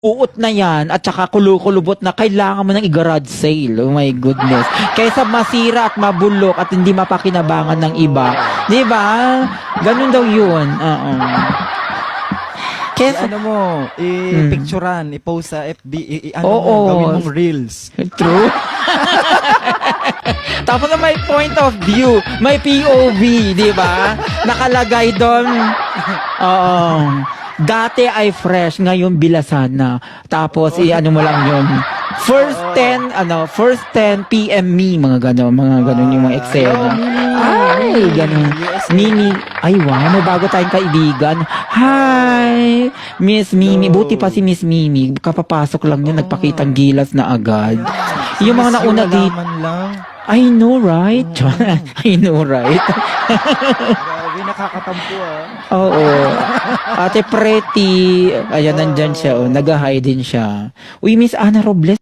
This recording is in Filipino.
uot na yan at saka kulukulubot na kailangan mo ng i-garage sale. Oh my goodness. Kaysa masira at mabulok at hindi mapakinabangan ng iba. Di ba? Ganun daw yun. Oo. Kesa, Ano mo, i-picturean, i-post sa FB, ano mo, Oo. gawin mong reels. True. Tapos na may point of view, may POV, di ba? Nakalagay doon. Oo. Dati ay fresh, ngayon bilasan na. Tapos ano mo lang yun. First 10 PM me, mga ganon yung mga eksena. Ay, ganon. Mimi, ay wow, may bago tayong kaibigan. Hi, Miss Mimi. Buti pa si Miss Mimi. Kapapasok lang niya, nagpakitang gilas na agad. Yung mga nauna dito. lang. I know, right? I know, right? Grabe, nakakatampo Oo. Ate Pretty. Ayan, nandyan siya. Oh. Nag-hi din siya. Uy, Miss Ana Robles.